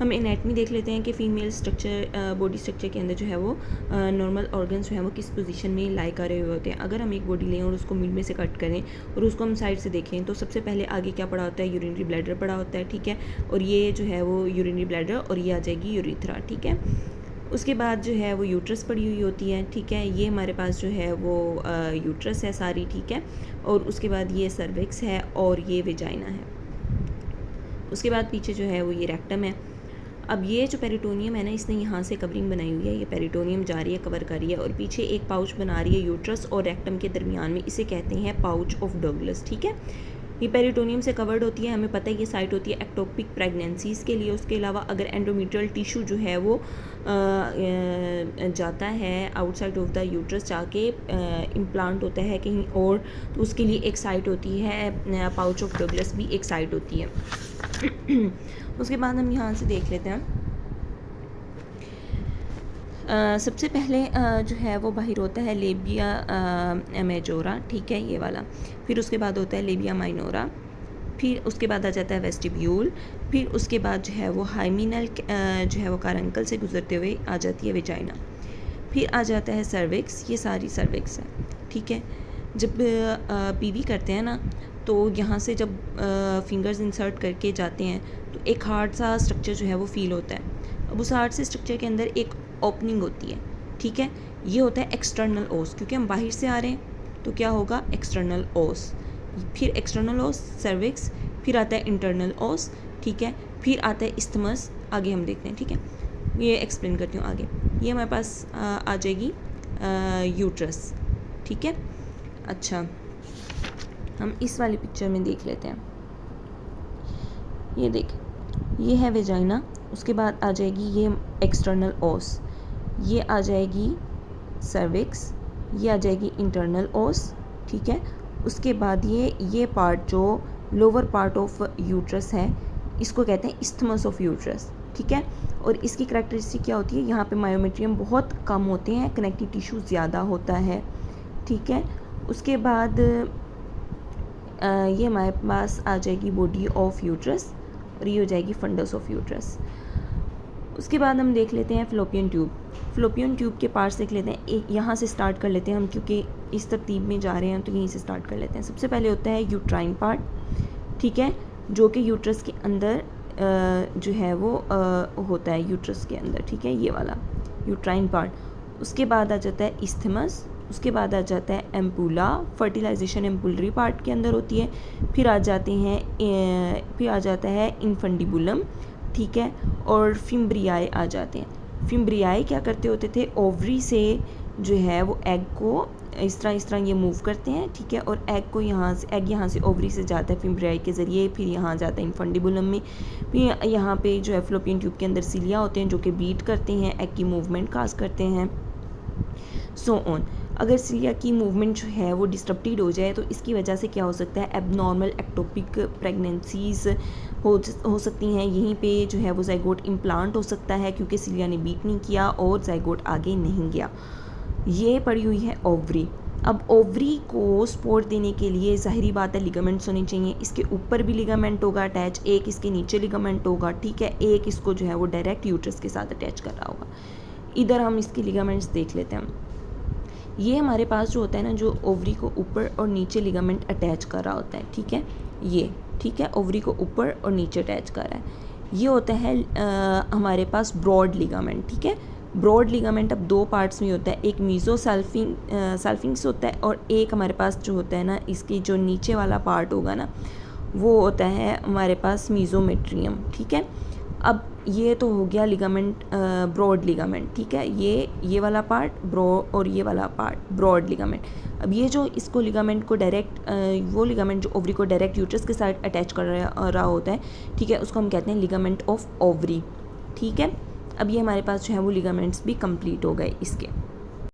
हम एनाटमी देख लेते हैं कि फ़ीमेल स्ट्रक्चर, बॉडी स्ट्रक्चर के अंदर जो है वो नॉर्मल ऑर्गन्स जो है वो किस पोजीशन में लाई कर रहे हुए होते हैं। अगर हम एक बॉडी लें और उसको मिड में से कट करें और उसको हम साइड से देखें तो सबसे पहले आगे क्या पड़ा होता है, यूरिनरी ब्लैडर पड़ा होता है, ठीक है। और ये जो है वो यूरिनरी ब्लैडर और ये आ जाएगी यूरिथ्रा, ठीक है। उसके बाद जो है वो यूट्रस पड़ी हुई होती है, ठीक है। ये हमारे पास जो है वो यूट्रस है सारी, ठीक है। और उसके बाद ये सर्विक्स है और ये वेजाइना है। उसके बाद पीछे जो है वो ये रेक्टम है। अब ये जो पेरिटोनियम है ना, इसने यहाँ से कवरिंग बनाई हुई है, ये पेरिटोनियम जा रही है, कवर कर रही है और पीछे एक पाउच बना रही है यूट्रस और रेक्टम के दरमियान में, इसे कहते हैं पाउच ऑफ डगलस, ठीक है। ये पेरिटोनियम से कवर्ड होती है, हमें पता है ये साइट होती है एक्टोपिक प्रेगनेंसीज़ के लिए। उसके अलावा अगर एंडोमेट्रियल टिश्यू जो है वो जाता है आउटसाइड ऑफ द यूट्रस, जाके इम्प्लांट होता है कहीं और, तो उसके लिए एक साइट होती है, पाउच ऑफ डगलस भी एक साइट होती है। उसके बाद हम यहाँ से देख लेते हैं, सबसे पहले जो है वो बाहर होता है लेबिया मेजोरा, ठीक है, ये वाला। फिर उसके बाद होता है लेबिया माइनोरा, फिर उसके बाद आ जाता है वेस्टिब्यूल, फिर उसके बाद जो है वो हाइमिनल जो है वो कारंकल से गुजरते हुए आ जाती है वेजाइना, फिर आ जाता है सर्विक्स, ये सारी सर्विक्स है, ठीक है। जब पीवी करते हैं ना, तो यहाँ से जब फिंगर्स इंसर्ट करके जाते हैं तो एक हार्ड सा स्ट्रक्चर जो है वो फील होता है। अब उस हार्ड से स्ट्रक्चर के अंदर एक ओपनिंग होती है, ठीक है। ये होता है एक्सटर्नल ओस, क्योंकि हम बाहर से आ रहे हैं तो क्या होगा, एक्सटर्नल ओस। फिर एक्सटर्नल ओस, सर्विक्स, फिर आता है इंटरनल ओस, ठीक है। फिर आता है इस्थमस, आगे हम देखते हैं, ठीक है। ये एक्सप्लेन करती हूँ आगे। ये हमारे पास आ जाएगी यूट्रस, ठीक है। अच्छा, हम इस वाली पिक्चर में देख लेते हैं। ये देख, ये है वेजाइना, उसके बाद आ जाएगी ये एक्सटर्नल ओस, ये आ जाएगी सर्विक्स, ये आ जाएगी इंटरनल ओस, ठीक है। उसके बाद ये पार्ट जो लोअर पार्ट ऑफ यूट्रस है, इसको कहते हैं इस्थमस ऑफ यूट्रस, ठीक है। और इसकी करैक्टरिस्टिक क्या होती है, यहाँ पे मायोमेट्रियम बहुत कम होते हैं, कनेक्टिव टिश्यू ज़्यादा होता है, ठीक है। उसके बाद ये हमारे पास आ जाएगी बॉडी ऑफ यूट्रस और ये हो जाएगी फंडस ऑफ यूट्रस। उसके बाद हम देख लेते हैं फ्लोपियन ट्यूब। फ्लोपियन ट्यूब के पार्ट्स देख लेते हैं, एक यहाँ से स्टार्ट कर लेते हैं हम, क्योंकि इस तरतीब में जा रहे हैं तो यहीं से स्टार्ट कर लेते हैं। सबसे पहले होता है यूट्राइन पार्ट, ठीक है, जो कि यूट्रस के अंदर जो है वो होता है यूट्रस के अंदर, ठीक है, ये वाला यूट्राइन पार्ट। उसके बाद आ जाता है इस्थमस, उसके बाद आ जाता है एम्पुला, फर्टिलाइजेशन एम्पुलरी पार्ट के अंदर होती है। फिर आ जाता है इनफंडिबुलम, ठीक है, और फिम्ब्रियाई आ जाते हैं। फिम्ब्रियाई क्या करते होते थे, ओवरी से जो है वो एग को इस तरह ये मूव करते हैं, ठीक है। और एग यहाँ से ओवरी से जाता है फिम्ब्रियाई के ज़रिए, फिर यहाँ जाता है इनफंडिबुलम में। फिर यहाँ पे जो है फ्लोपियन ट्यूब के अंदर सीलिया होते हैं जो कि बीट करते हैं, एग की मूवमेंट काज करते हैं, सो ऑन। अगर सीलिया की मूवमेंट जो है वो डिस्टर्बटेड हो जाए तो इसकी वजह से क्या हो सकता है, एबनॉर्मल एक्टोपिक प्रेगनेंसीज हो सकती हैं। यहीं पे जो है वो ज़ाइगोट इम्प्लांट हो सकता है, क्योंकि सीलिया ने बीट नहीं किया और ज़ाइगोट आगे नहीं गया। ये पड़ी हुई है ओवरी। अब ओवरी को सपोर्ट देने के लिए ज़ाहिरी बात है लिगामेंट्स होने चाहिए। इसके ऊपर भी लिगामेंट होगा अटैच, एक इसके नीचे लिगामेंट होगा, ठीक है, एक इसको जो है वो डायरेक्ट यूट्रस के साथ अटैच कर रहा होगा। इधर हम इसके लिगामेंट्स देख लेते हैं। ये हमारे पास जो होता है ना, जो ओवरी को ऊपर और नीचे लिगामेंट अटैच कर रहा होता है, ठीक है, ये, ठीक है, ओवरी को ऊपर और नीचे अटैच कर रहा है, ये होता है हमारे पास ब्रॉड लिगामेंट, ठीक है। ब्रॉड लिगामेंट अब दो पार्ट्स में होता है, एक मीजो सल्फिंग्स होता है और एक हमारे पास जो होता है ना, इसकी जो नीचे वाला पार्ट होगा ना, वो होता है हमारे पास मीजोमेट्रियम, ठीक है। अब ये तो हो गया लिगामेंट, ब्रॉड लिगामेंट, ठीक है, ये वाला पार्ट और ये वाला पार्ट ब्रॉड लिगामेंट। अब ये जो इसको लिगामेंट को डायरेक्ट वो लिगामेंट जो ओवरी को डायरेक्ट यूट्रस के साथ अटैच कर रहा होता है, ठीक है, उसको हम कहते हैं लिगामेंट ऑफ ओवरी, ठीक है। अब ये हमारे पास जो है वो लिगामेंट्स भी कंप्लीट हो गए इसके।